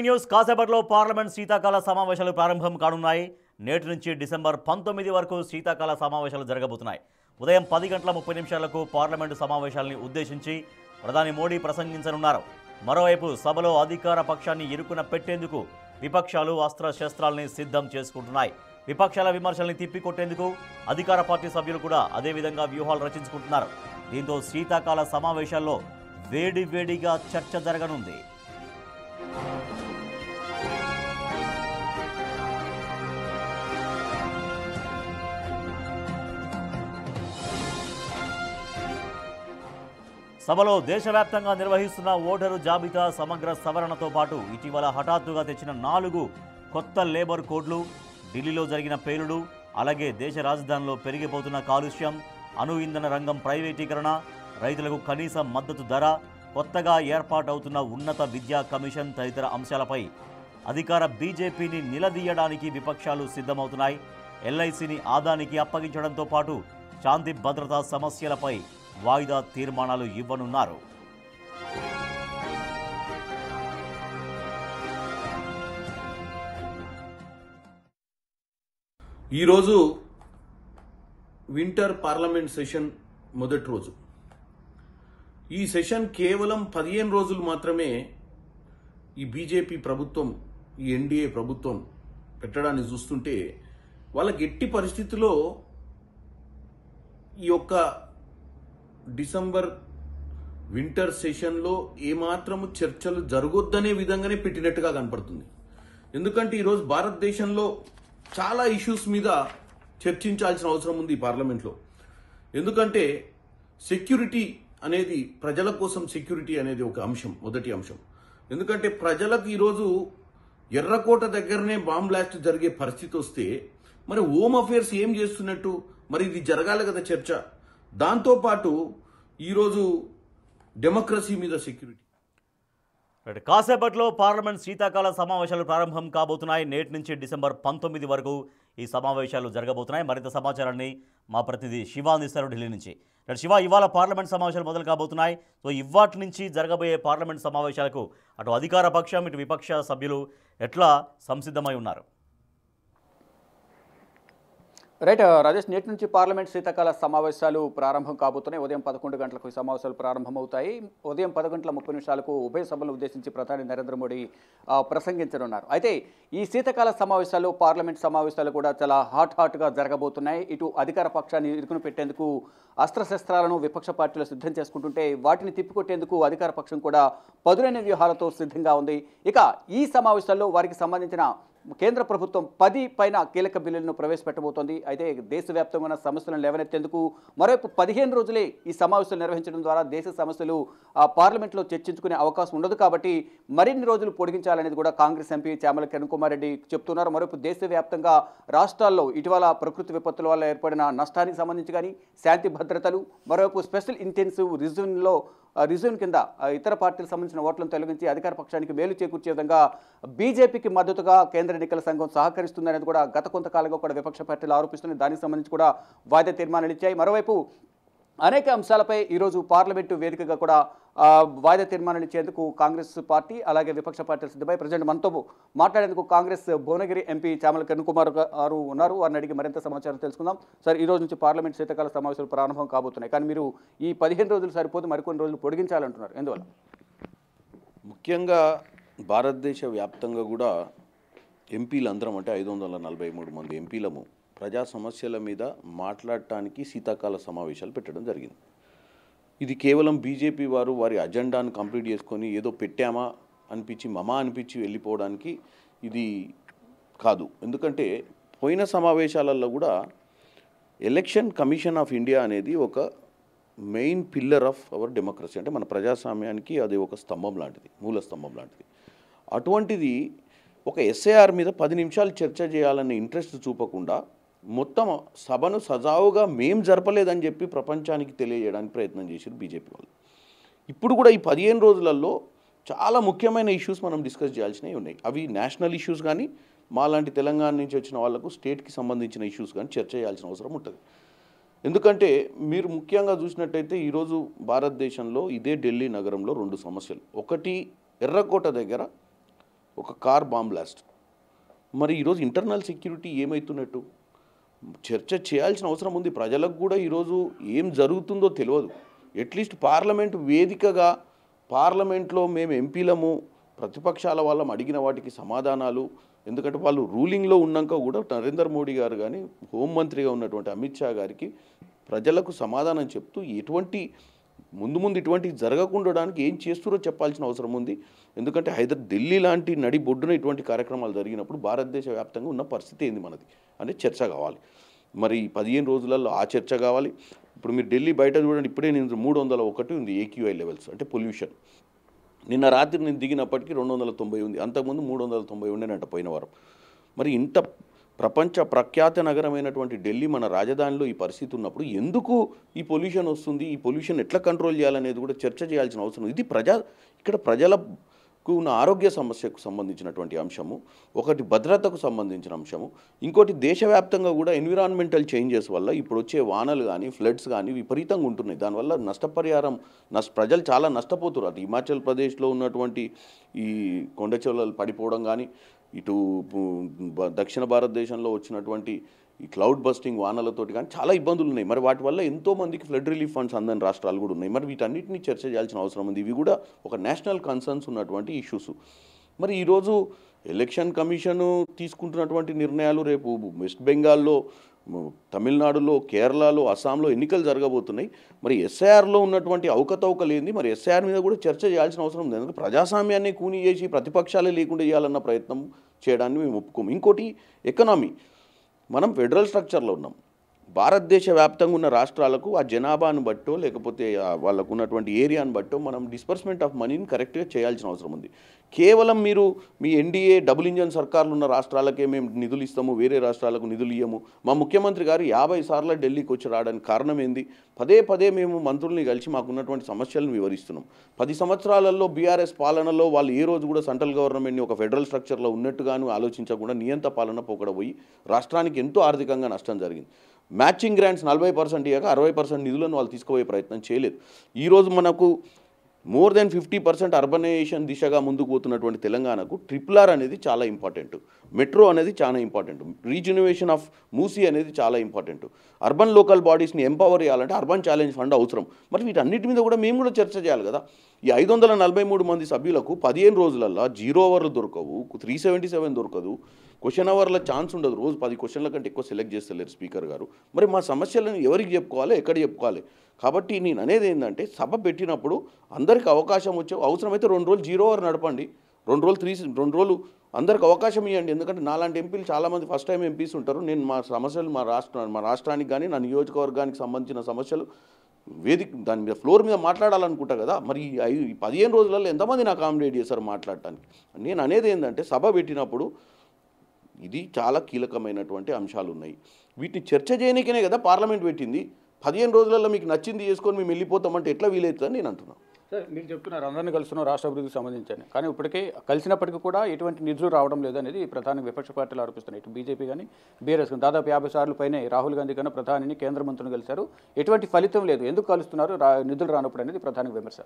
News కాసేపట్లో parliament శీతాకాల సమావేశాలు ప్రారంభం కానున్నాయి. నేటి నుంచి డిసెంబర్ 19 వరకు శీతాకాల సమావేశాలు జరగబోతున్నాయి. ఉదయం 10:30 పార్లమెంటు సమావేశాలను ఉద్దేశించి ప్రధాని మోడీ ప్రసంగించనున్నారు. మరోవైపు సభలో అధికార పక్షాన్ని ఇరుకున పెట్టేందుకు విపక్షాలు అస్త్రశస్త్రాల్ని సిద్ధం చేసుకుంటున్నాయి. విపక్షాల విమర్శల్ని తిప్పికొట్టేందుకు అధికార పార్టీ సభ్యులు కూడా అదే విధంగా వ్యూహాలు రచించుకుంటున్నారు. దీంతో శీతాకాల సమావేశాల్లో వేడివేడిగా చర్చ జరగనుంది. సభలో దేశవ్యాప్తంగా నిర్వహిస్తున్న ఓటరు జాబితా సమగ్ర సవరణతో పాటు ఇటీవల హఠాత్తుగా తెచ్చిన 4 కొత్త లేబర్ కోడ్లు, ఢిల్లీలో జరిగిన పేలుడు, అలాగే దేశ రాజధానిలో పెరిగిపోతున్న కాలుష్యం, అణు ఇంధన రంగం ప్రైవేటీకరణ, రైతులకు కనీస మద్దతు ధర, కొత్తగా ఏర్పాటవుతున్న ఉన్నత విద్యా కమిషన్ తదితర అంశాలపై అధికార బీజేపీని నిలదీయడానికి విపక్షాలు సిద్ధమవుతున్నాయి. ఎల్ఐసిని ఆదానికి అప్పగించడంతో పాటు శాంతి భద్రతా సమస్యలపై వాయిదా తీర్మానాలు ఇవ్వనున్నారు. ఈరోజు వింటర్ పార్లమెంట్ సెషన్ మొదటి రోజు. ఈ సెషన్ కేవలం 15 రోజులు మాత్రమే ఈ బీజేపీ ప్రభుత్వం, ఈ ఎన్డీఏ ప్రభుత్వం పెట్టడాన్ని చూస్తుంటే వాళ్ళకి ఎట్టి పరిస్థితుల్లో ఈ యొక్క డిసెంబర్ వింటర్ సెషన్లో ఏమాత్రము చర్చలు జరగొద్దనే విధంగానే పెట్టినట్టుగా కనపడుతుంది. ఎందుకంటే ఈరోజు భారతదేశంలో చాలా ఇష్యూస్ మీద చర్చించాల్సిన అవసరం ఉంది ఈ పార్లమెంట్లో. ఎందుకంటే సెక్యూరిటీ అనేది, ప్రజల కోసం సెక్యూరిటీ అనేది ఒక అంశం, మొదటి అంశం. ఎందుకంటే ప్రజలకు ఈరోజు ఎర్రకోట దగ్గరనే బాంబ్ బ్లాస్ట్ జరిగే పరిస్థితి వస్తే మరి హోమ్ అఫేర్స్ ఏం చేస్తున్నట్టు? మరి ఇది జరగాలి కదా చర్చ. దాంతోపాటు ఈరోజు డెమోక్రసీ మీద సెక్యూరిటీ. కాసేపట్లో పార్లమెంట్ శీతాకాల సమావేశాలు ప్రారంభం కాబోతున్నాయి. నేటి నుంచి డిసెంబర్ 19 వరకు ఈ సమావేశాలు జరగబోతున్నాయి. మరింత సమాచారాన్ని మా ప్రతినిధి శివ అందిస్తారు ఢిల్లీ నుంచి. శివ, ఇవాళ పార్లమెంట్ సమావేశాలు మొదలు కాబోతున్నాయి. సో ఇవాటి నుంచి జరగబోయే పార్లమెంట్ సమావేశాలకు అటు అధికార పక్షం, ఇటు విపక్ష సభ్యులు ఎట్లా సంసిద్ధమై ఉన్నారు? రైట్ రాజేష్, నేటి నుంచి పార్లమెంట్ శీతాకాల సమావేశాలు ప్రారంభం కాబోతున్నాయి. ఉదయం 11 గంటలకు ఈ సమావేశాలు ప్రారంభమవుతాయి. ఉదయం 10:30 ఉభయ సభలను ఉద్దేశించి ప్రధాని నరేంద్ర మోడీ ప్రసంగించనున్నారు. అయితే ఈ శీతాకాల సమావేశాలు, పార్లమెంట్ సమావేశాలు కూడా చాలా హాట్గా జరగబోతున్నాయి. ఇటు అధికార పక్షాన్ని ఇరుకును పెట్టేందుకు అస్త్రశస్త్రాలను విపక్ష పార్టీలు సిద్ధం చేసుకుంటుంటే వాటిని తిప్పికొట్టేందుకు అధికార పక్షం కూడా పదునైన వ్యూహాలతో సిద్ధంగా ఉంది. ఇక ఈ సమావేశాల్లో వారికి సంబంధించిన కేంద్ర ప్రభుత్వం 10 పైన కీలక బిల్లులను ప్రవేశపెట్టబోతోంది. అయితే దేశవ్యాప్తంగా ఉన్న సమస్యలను లేవనెత్తేందుకు మరోవైపు 15 రోజులే ఈ సమావేశాలు నిర్వహించడం ద్వారా దేశ సమస్యలు పార్లమెంట్లో చర్చించుకునే అవకాశం ఉండదు. కాబట్టి మరిన్ని రోజులు పొడిగించాలనేది కూడా కాంగ్రెస్ ఎంపీ చామల కిరణ్ కుమార్ రెడ్డి చెప్తున్నారు. మరోవైపు దేశవ్యాప్తంగా రాష్ట్రాల్లో ఇటీవల ప్రకృతి విపత్తుల వల్ల ఏర్పడిన నష్టానికి సంబంధించి కానీ, శాంతి భద్రతలు, మరోవైపు స్పెషల్ ఇంటెన్సివ్ రిజర్వ్ కింద ఇతర పార్టీలకు సంబంధించిన ఓట్లను తొలగించి అధికార పక్షానికి మేలు చేకూర్చే విధంగా బీజేపీకి మద్దతుగా కేంద్ర ఎన్నికల సంఘం సహకరిస్తుందనేది కూడా గత కొంతకాలంగా కూడా విపక్ష పార్టీలు ఆరోపిస్తున్నాయి. దానికి సంబంధించి కూడా వాయిదా తీర్మానాలు ఇచ్చాయి. మరోవైపు అనేక అంశాలపై ఈరోజు పార్లమెంటు వేదికగా కూడా వాయిదా తీర్మానాలు ఇచ్చేందుకు కాంగ్రెస్ పార్టీ అలాగే విపక్ష పార్టీలు సిద్ధమై ప్రజెంట్ మనతో మాట్లాడేందుకు కాంగ్రెస్ భువనగిరి ఎంపీ చామల కిరణ్ కుమార్ గారు ఉన్నారు. వారిని అడిగి మరింత సమాచారం తెలుసుకుందాం. సార్, ఈ రోజు నుంచి పార్లమెంట్ శీతాకాల సమావేశాలు ప్రారంభం కాబోతున్నాయి. కానీ మీరు ఈ 15 రోజులు సరిపోతే మరికొన్ని రోజులు పొడిగించాలంటున్నారు. ఎందువల్ల? ముఖ్యంగా భారతదేశ వ్యాప్తంగా కూడా ఎంపీలందరం, అంటే 543 మంది ఎంపీలము ప్రజా సమస్యల మీద మాట్లాడటానికి శీతాకాల సమావేశాలు పెట్టడం జరిగింది. ఇది కేవలం బీజేపీ వారు వారి అజెండాను కంప్లీట్ చేసుకొని ఏదో పెట్టామా అనిపించి వెళ్ళిపోవడానికి ఇది కాదు. ఎందుకంటే పోయిన సమావేశాలలో కూడా ఎలక్షన్ కమిషన్ ఆఫ్ ఇండియా అనేది ఒక main pillar of our democracy, అంటే మన ప్రజాస్వామ్యానికి అది ఒక స్తంభం లాంటిది, మూల స్తంభం లాంటిది. అటువంటిది ఒక ఎస్ఐఆర్ మీద 10 నిమిషాలు చర్చ చేయాలనే ఇంట్రెస్ట్ చూపకుండా మొత్తం సభను సజావుగా మేం జరపలేదని చెప్పి ప్రపంచానికి తెలియజేయడానికి ప్రయత్నం చేశారు బీజేపీ వాళ్ళు. ఇప్పుడు కూడా ఈ 15 రోజులలో చాలా ముఖ్యమైన ఇష్యూస్ మనం డిస్కస్ చేయాల్సినవి ఉన్నాయి. అవి నేషనల్ ఇష్యూస్ కానీ, మాలాంటి తెలంగాణ నుంచి వచ్చిన వాళ్లకు స్టేట్కి సంబంధించిన ఇష్యూస్ కానీ చర్చ చేయాల్సిన అవసరం ఉంటుంది. ఎందుకంటే మీరు ముఖ్యంగా చూసినట్టయితే ఈరోజు భారతదేశంలో ఇదే ఢిల్లీ నగరంలో 2 సమస్యలు. ఒకటి ఎర్రకోట దగ్గర ఒక కార్ బాంబ్ బ్లాస్ట్. మరి ఈరోజు ఇంటర్నల్ సెక్యూరిటీ ఏమవుతున్నట్టు చర్చ చేయాల్సిన అవసరం ఉంది. ప్రజలకు కూడా ఈరోజు ఏం జరుగుతుందో తెలియదు. అట్లీస్ట్ పార్లమెంటు వేదికగా పార్లమెంట్లో మేము ఎంపీలము ప్రతిపక్షాల వాళ్ళం అడిగిన వాటికి సమాధానాలు, ఎందుకంటే వాళ్ళు రూలింగ్లో ఉన్నాక కూడా నరేంద్ర మోడీ గారు కానీ హోంమంత్రిగా ఉన్నటువంటి అమిత్ షా గారికి ప్రజలకు సమాధానం చెప్తూ ఎటువంటి ముందు ఇటువంటి జరగకుండడానికి ఏం చేస్తారో చెప్పాల్సిన అవసరం ఉంది. ఎందుకంటే ఢిల్లీ లాంటి నడి బొడ్డున ఇటువంటి కార్యక్రమాలు జరిగినప్పుడు భారతదేశ వ్యాప్తంగా ఉన్న పరిస్థితి ఏంది మనది అనే చర్చ కావాలి. మరి 15 రోజులలో ఆ చర్చ కావాలి. ఇప్పుడు మీరు ఢిల్లీ బయట చూడండి, ఇప్పుడే నేను 301 ఉంది AQI లెవెల్స్, అంటే పొల్యూషన్. నిన్న రాత్రి నేను దిగినప్పటికీ 290 ఉంది, అంతకుముందు 390 ఉండేనంట పోయిన వారం. మరి ఇంత ప్రపంచ ప్రఖ్యాత నగరమైనటువంటి ఢిల్లీ మన రాజధానిలో ఈ పరిస్థితి ఉన్నప్పుడు ఎందుకు ఈ పొల్యూషన్ వస్తుంది, ఈ పొల్యూషన్ ఎట్లా కంట్రోల్ చేయాలనేది కూడా చర్చ చేయాల్సిన అవసరం. ఇది ఇక్కడ ప్రజలకు ఉన్న ఆరోగ్య సమస్యకు సంబంధించినటువంటి అంశము, ఒకటి భద్రతకు సంబంధించిన అంశము, ఇంకోటి దేశవ్యాప్తంగా కూడా ఎన్విరాన్మెంటల్ చేంజెస్ వల్ల ఇప్పుడు వచ్చే వానలు కానీ ఫ్లడ్స్ కానీ విపరీతంగా ఉంటున్నాయి. దానివల్ల నష్టపరిహారం ప్రజలు చాలా నష్టపోతున్నారు. అటు హిమాచల్ ప్రదేశ్లో ఉన్నటువంటి ఈ కొండచెలలు పడిపోవడం కానీ, ఇటు దక్షిణ భారతదేశంలో వచ్చినటువంటి ఈ క్లౌడ్ బస్టింగ్ వానలతోటి కానీ చాలా ఇబ్బందులు ఉన్నాయి. మరి వాటి వల్ల ఎంతోమందికి ఫ్లడ్ రిలీఫ్ ఫండ్స్ అందని రాష్ట్రాలు కూడా ఉన్నాయి. మరి వీటన్నిటిని చర్చ చేయాల్సిన అవసరం ఉంది. ఇవి కూడా ఒక నేషనల్ కన్సర్న్స్ ఉన్నటువంటి ఇష్యూస్. మరి ఈరోజు ఎలక్షన్ కమిషను తీసుకుంటున్నటువంటి నిర్ణయాలు, రేపు వెస్ట్ బెంగాల్లో, తమిళనాడులో, కేరళలో, అస్సాంలో ఎన్నికలు జరగబోతున్నాయి. మరి ఎస్ఐఆర్లో ఉన్నటువంటి అవకతవకలు ఏంది, మరి ఎస్ఐఆర్ మీద కూడా చర్చ చేయాల్సిన అవసరం ఉంది. ఎందుకంటే ప్రజాస్వామ్యాన్ని కూని చేసి ప్రతిపక్షాలే లేకుండా చేయాలన్న ప్రయత్నం చేయడాన్ని మేము ఒప్పుకోము. ఇంకోటి ఎకనామీ, మనం ఫెడరల్ స్ట్రక్చర్లో ఉన్నాం. భారతదేశ వ్యాప్తంగా ఉన్న రాష్ట్రాలకు ఆ జనాభాను బట్టో లేకపోతే వాళ్ళకు ఉన్నటువంటి ఏరియాను బట్టో మనం డిస్పర్స్మెంట్ ఆఫ్ మనీని కరెక్ట్గా చేయాల్సిన అవసరం ఉంది. కేవలం మీరు మీ ఎన్డీఏ డబుల్ ఇంజన్ సర్కార్లు ఉన్న రాష్ట్రాలకే మేము నిధులు ఇస్తాము, వేరే రాష్ట్రాలకు నిధులు ఇయ్యము. మా ముఖ్యమంత్రి గారు 50 సార్లు ఢిల్లీకి వచ్చి రావడానికి కారణం ఏంది? పదే మేము మంత్రుల్ని కలిసి మాకున్నటువంటి సమస్యలను వివరిస్తున్నాం. 10 సంవత్సరాలలో బీఆర్ఎస్ పాలనలో వాళ్ళు ఏ రోజు కూడా సెంట్రల్ గవర్నమెంట్ని ఒక ఫెడరల్ స్ట్రక్చర్లో ఉన్నట్టుగాను ఆలోచించకుండా నియంత పాలన పోకడపోయి రాష్ట్రానికి ఎంతో ఆర్థికంగా నష్టం జరిగింది. మ్యాచింగ్ గ్రాంట్స్ 40% ఇవ్వక 60% నిధులను వాళ్ళు తీసుకుపోయే ప్రయత్నం చేయలేదు. ఈరోజు మనకు మోర్ దెన్ 50% అర్బనైజేషన్ దిశగా ముందుకు పోతున్నటువంటి తెలంగాణకు RRR అనేది చాలా ఇంపార్టెంట్, మెట్రో అనేది చాలా ఇంపార్టెంట్, రీజనరేషన్ ఆఫ్ మూసీ అనేది చాలా ఇంపార్టెంట్. అర్బన్ లోకల్ బాడీస్ని ఎంపవర్ చేయాలంటే అర్బన్ ఛాలెంజ్ ఫండ్ అవసరం. మరి వీటన్నిటి మీద కూడా మేము కూడా చర్చ చేయాలి కదా. ఈ 543 మంది సభ్యులకు 15 రోజులల్లో 0 అవర్లు దొరకవు, 377 దొరకదు, క్వశ్చన్ అవర్ల ఛాన్స్ ఉండదు. రోజు 10 క్వశ్చన్ల కంటే ఎక్కువ సెలెక్ట్ చేస్తలేరు స్పీకర్ గారు. మరి మా సమస్యలను ఎవరికి చెప్పుకోవాలి, ఎక్కడ చెప్పుకోవాలి? కాబట్టి నేను అనేది ఏంటంటే, సభ పెట్టినప్పుడు అందరికి అవకాశం వచ్చే, అవసరమైతే 2 రోజులు 0 అవర్ నడపండి, 2 రోజులు అందరికి అవకాశం ఇవ్వండి. ఎందుకంటే నాలాంటి ఎంపీలు చాలామంది ఫస్ట్ టైం ఎంపీస్ ఉంటారు. నేను మా సమస్యలు మా రాష్ట్రానికి కానీ నా నియోజకవర్గానికి సంబంధించిన సమస్యలు దాని మీద ఫ్లోర్ మీద మాట్లాడాలనుకుంటా కదా. మరి ఈ 15 రోజులలో ఎంతమంది నాకు అకామిడేట్ చేశారు మాట్లాడటానికి? నేను అనేది ఏంటంటే, సభ పెట్టినప్పుడు ఇది చాలా కీలకమైనటువంటి అంశాలు ఉన్నాయి. వీటిని చర్చ చేయడానికనే కదా పార్లమెంట్ పెట్టింది. 15 రోజులలో మీకు నచ్చింది చేసుకొని మేము వెళ్ళిపోతామంటే ఎట్లా వీలవుతుందని నేను అంటున్నాను. సార్, మీరు చెప్తున్నారు అందరినీ కలుస్తున్నాం రాష్ట్ర అభివృద్ధికి సంబంధించి, కానీ ఇప్పటికే కలిసినప్పటికీ కూడా ఎటువంటి నిధులు రావడం లేదనేది ప్రధాని విపక్ష పార్టీలు ఆరోపిస్తున్నాయి. ఇటు బీజేపీ కానీ బీఆర్ఎస్ కానీ దాదాపు 50 సార్లు పైనే రాహుల్ గాంధీ కన్నా ప్రధానిని కేంద్ర మంత్రులు కలిశారు, ఎటువంటి ఫలితం లేదు. ఎందుకు కలుస్తున్నారు నిధులు రానప్పుడు అనేది ప్రధాని విమర్శ.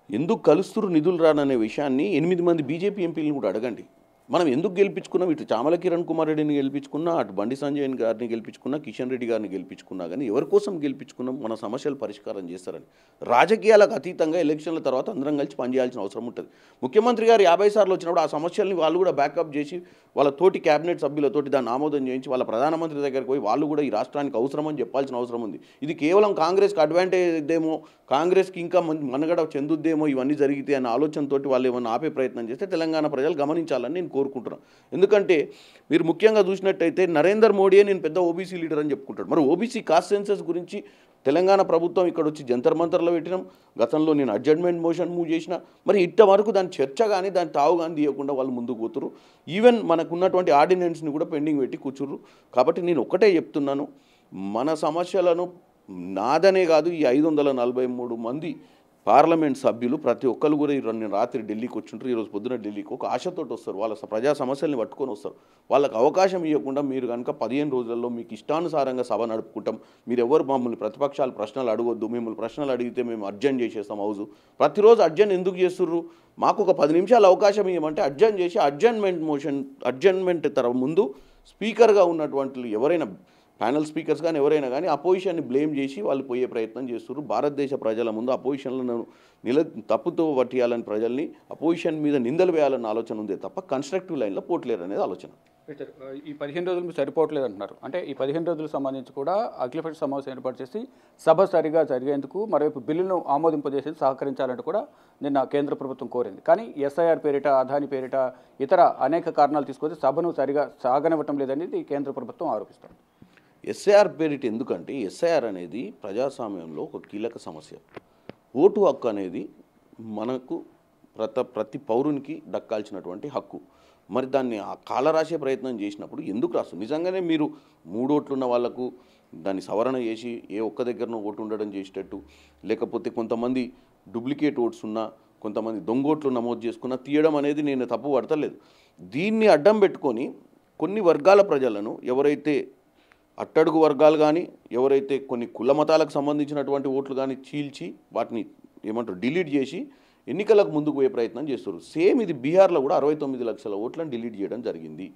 ఎందుకు కలుస్తున్నారు నిధులు రాననే విషయాన్ని 8 మంది బీజేపీ ఎంపీలను కూడా అడగండి. మనం ఎందుకు గెలిపించుకున్నాం? ఇటు చామల కిరణ్ కుమార్ రెడ్డిని గెలిపించుకున్నా, అటు బండి సంజయ్ గారిని గెలిపించుకున్నా, కిషన్ రెడ్డి గారిని గెలిపించుకున్నా, కానీ ఎవరి కోసం గెలిపించుకున్నాం? మన సమస్యలు పరిష్కారం చేస్తారని. రాజకీయాలకు అతీతంగా ఎలక్షన్ల తర్వాత అందరం కలిసి పనిచేయాల్సిన అవసరం ఉంటుంది. ముఖ్యమంత్రి గారు 50 సార్లు వచ్చినప్పుడు ఆ సమస్యల్ని వాళ్ళు కూడా బ్యాకప్ చేసి వాళ్ళ తోటి క్యాబినెట్ సభ్యులతోటి దాన్ని ఆమోదం చేయించి వాళ్ళ ప్రధానమంత్రి దగ్గరికి పోయి వాళ్ళు కూడా ఈ రాష్ట్రానికి అవసరమని చెప్పాల్సిన అవసరం ఉంది. ఇది కేవలం కాంగ్రెస్కి అడ్వాంటేజ్ ఇద్దేమో, కాంగ్రెస్కి ఇంకా మనుగడ చెందుద్దేమో ఇవన్నీ జరిగితే అనే ఆలోచనతో వాళ్ళు ఏమన్నా ఆపే ప్రయత్నం చేస్తే తెలంగాణ ప్రజలు గమనించాలని నేను కోరుకుంటున్నాను. ఎందుకంటే మీరు ముఖ్యంగా చూసినట్టయితే నరేంద్ర మోడీయే నేను పెద్ద ఓబీసీ లీడర్ అని చెప్పుకుంటాడు. మరి ఓబీసీ కాస్ట్ సెన్సస్ గురించి తెలంగాణ ప్రభుత్వం ఇక్కడ వచ్చి జంతర్ మంతర్లో పెట్టినాం. గతంలో నేను అడ్జర్న్మెంట్ మోషన్ మూవ్ చేసిన. మరి ఇంతవరకు దాని చర్చ కానీ దాని తావు కానీ తీయకుండా వాళ్ళు ముందుకు పోతున్నారు. ఈవెన్ మనకున్నటువంటి ఆర్డినెన్స్ని కూడా పెండింగ్ పెట్టి కూర్చుర్రు. కాబట్టి నేను ఒకటే చెప్తున్నాను, మన సమస్యలను నాదనే కాదు ఈ 543 మంది పార్లమెంట్ సభ్యులు ప్రతి ఒక్కరు కూడా నిన్న రాత్రి ఢిల్లీకి వచ్చుంటారు, ఈరోజు పొద్దున ఢిల్లీకి ఒక ఆశతోటి వస్తారు, వాళ్ళ ప్రజా సమస్యల్ని పట్టుకొని వస్తారు. వాళ్ళకి అవకాశం ఇవ్వకుండా మీరు కనుక 15 రోజుల్లో మీకు ఇష్టానుసారంగా సభ నడుపుకుంటాం, మీరు ఎవరు మమ్మల్ని ప్రతిపక్షాలు ప్రశ్నలు అడగొద్దు, మిమ్మల్ని ప్రశ్నలు అడిగితే మేము అర్జెంట్ చేసేస్తాం హౌజు. ప్రతిరోజు అర్జెంట్ ఎందుకు చేస్తుర్రు? మాకు ఒక 10 నిమిషాలు అవకాశం ఇవ్వమంటే అర్జెంట్ చేసి అడ్జర్న్మెంట్ ముందు స్పీకర్గా ఉన్నటువంటి ఎవరైనా ప్యానల్ స్పీకర్స్ కానీ ఎవరైనా కానీ అపోజిషన్ని బ్లేమ్ చేసి వాళ్ళు పోయే ప్రయత్నం చేస్తున్నారు. భారతదేశ ప్రజల ముందు అపోజిషన్లను తప్పుతో పట్టియాలని ప్రజల్ని అపోజిషన్ మీద నిందలు వేయాలన్న ఆలోచన ఉందే తప్ప కన్స్ట్రక్టివ్ లైన్లో పోట్లేరు అనేది ఆలోచన. ఈ 15 రోజులు సరిపోవట్లేదు అంటున్నారు. అంటే ఈ 15 రోజులకు సంబంధించి కూడా అఖిలపక్ష సమావేశం ఏర్పాటు చేసి సభ సరిగా జరిగేందుకు మరోవైపు బిల్లును ఆమోదింపజేసి సహకరించాలంటూ కూడా నిన్న కేంద్ర ప్రభుత్వం కోరింది. కానీ ఎస్ఐఆర్ పేరిట, అదాని పేరిట ఇతర అనేక కారణాలు తీసుకొచ్చి సభను సరిగా సాగనివ్వటం లేదనేది కేంద్ర ప్రభుత్వం ఆరోపిస్తోంది. ఎస్ఐఆర్ పేరిట ఎందుకంటే ఎస్ఐఆర్ అనేది ప్రజాస్వామ్యంలో ఒక కీలక సమస్య. ఓటు హక్కు అనేది మనకు ప్రతి పౌరునికి దక్కాల్సినటువంటి హక్కు. మరి దాన్ని కాలరాసే ప్రయత్నం చేసినప్పుడు ఎందుకు రాస్తుంది? నిజంగానే మీరు 3 ఓట్లు ఉన్న వాళ్ళకు దాన్ని సవరణ చేసి ఏ ఒక్క దగ్గరనో ఓటు ఉండడం చేసేటట్టు, లేకపోతే కొంతమంది డూప్లికేట్ ఓట్స్ ఉన్నా, కొంతమంది దొంగోట్లు నమోదు చేసుకున్నా తీయడం అనేది నేను తప్పు పడతలేదు. దీన్ని అడ్డం పెట్టుకొని కొన్ని వర్గాల ప్రజలను, ఎవరైతే అట్టడుగు వర్గాలు కానీ, ఎవరైతే కొన్ని కుల మతాలకు సంబంధించినటువంటి ఓట్లు కానీ చీల్చి వాటిని డిలీట్ చేసి ఎన్నికలకు ముందుకు పోయే ప్రయత్నం చేస్తారు. సేమ్ ఇది బీహార్లో కూడా 69 లక్షల ఓట్లను డిలీట్ చేయడం జరిగింది.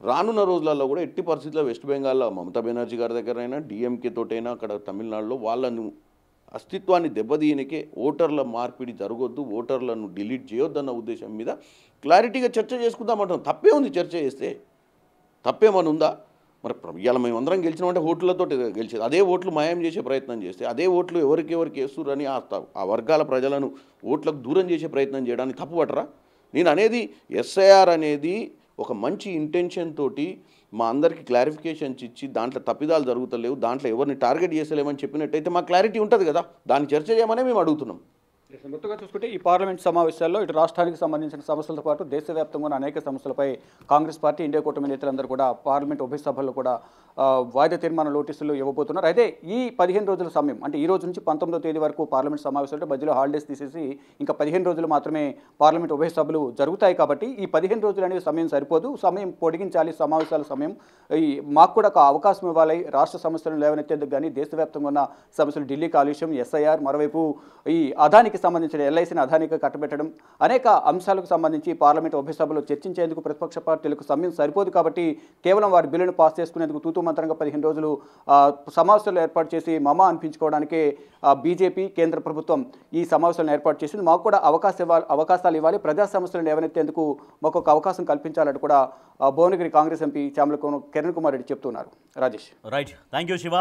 రానున్న రోజులలో కూడా ఎట్టి పరిస్థితుల్లో వెస్ట్ బెంగాల్లో మమతా బెనర్జీ గారి దగ్గరైనా, డిఎంకే తోటైనా, అక్కడ తమిళనాడులో వాళ్ళను అస్తిత్వాన్ని దెబ్బతీయనికే ఓటర్ల మార్పిడి జరగొద్దు, ఓటర్లను డిలీట్ చేయొద్దన్న ఉద్దేశం మీద క్లారిటీగా చర్చ చేసుకుందామంటాం. తప్పే ఉంది చర్చ చేస్తే? తప్పేమని ఉందా? మరి ఇవాళ మేమందరం గెలిచినామంటే ఓట్లతో గెలిచేది. అదే ఓట్లు మాయం చేసే ప్రయత్నం చేస్తే, అదే ఓట్లు ఎవరికి వేస్తురని ఆ వర్గాల ప్రజలను ఓట్లకు దూరం చేసే ప్రయత్నం చేయడానికి తప్పు పట్టరా? నేను అనేది ఎస్ఐఆర్ అనేది ఒక మంచి ఇంటెన్షన్ తోటి మా అందరికీ క్లారిఫికేషన్స్ ఇచ్చి దాంట్లో తప్పిదాలు జరుగుతలేవు, దాంట్లో ఎవరిని టార్గెట్ చేసలేమని చెప్పినట్టయితే మాకు క్లారిటీ ఉంటుంది కదా, దాన్ని చర్చ చేయమనే మేము అడుగుతున్నాం. మొత్తంగా చూసుకుంటే ఈ పార్లమెంట్ సమావేశాల్లో ఇటు రాష్ట్రానికి సంబంధించిన సమస్యలతో పాటు దేశవ్యాప్తంగా ఉన్న అనేక సమస్యలపై కాంగ్రెస్ పార్టీ, ఇండియా కూటమి నేతలందరూ కూడా పార్లమెంట్ ఉభయ సభల్లో కూడా వాయిదా తీర్మాన నోటీసులు ఇవ్వబోతున్నారు. అయితే ఈ 15 రోజుల సమయం, అంటే ఈ రోజు నుంచి 19వ తేదీ వరకు పార్లమెంట్ సమావేశాలు, మధ్యలో హాలిడేస్ తీసేసి ఇంకా 15 రోజులు మాత్రమే పార్లమెంట్ ఉభయ సభలు జరుగుతాయి. కాబట్టి ఈ 15 రోజులు అనేది సమయం సరిపోదు, సమయం పొడిగించాలి, సమావేశాల సమయం మాకు కూడా ఒక అవకాశం ఇవ్వాలి. రాష్ట్ర సమస్యలను లేవనెత్తేందుకు కానీ, దేశవ్యాప్తంగా ఉన్న సమస్యలు, ఢిల్లీ కాలుష్యం, ఎస్ఐఆర్, మరోవైపు ఈ అదానికి సంబంధించిన ఎల్ఐసిని అదానికి కట్టబెట్టడం, అనేక అంశాలకు సంబంధించి పార్లమెంట్ ఉభయ సభలో చర్చించేందుకు ప్రతిపక్ష పార్టీలకు సమయం సరిపోదు. కాబట్టి కేవలం వారి బిల్లును పాస్ చేసుకునేందుకు తూతూ మంత్రంగా 15 రోజులు సమావేశాలు ఏర్పాటు చేసి మమా అనిపించుకోవడానికే బీజేపీ, కేంద్ర ప్రభుత్వం ఈ సమావేశాలను ఏర్పాటు చేసింది. మాకు కూడా అవకాశాలు ఇవ్వాలి, ప్రజా సమస్యలను లేవనెత్తేందుకు మాకు ఒక అవకాశం కల్పించాలని కూడా భువనగిరి కాంగ్రెస్ ఎంపీ చామల కిరణ్ కుమార్ రెడ్డి చెప్తున్నారు. Rajesh. Right, thank you Shiva.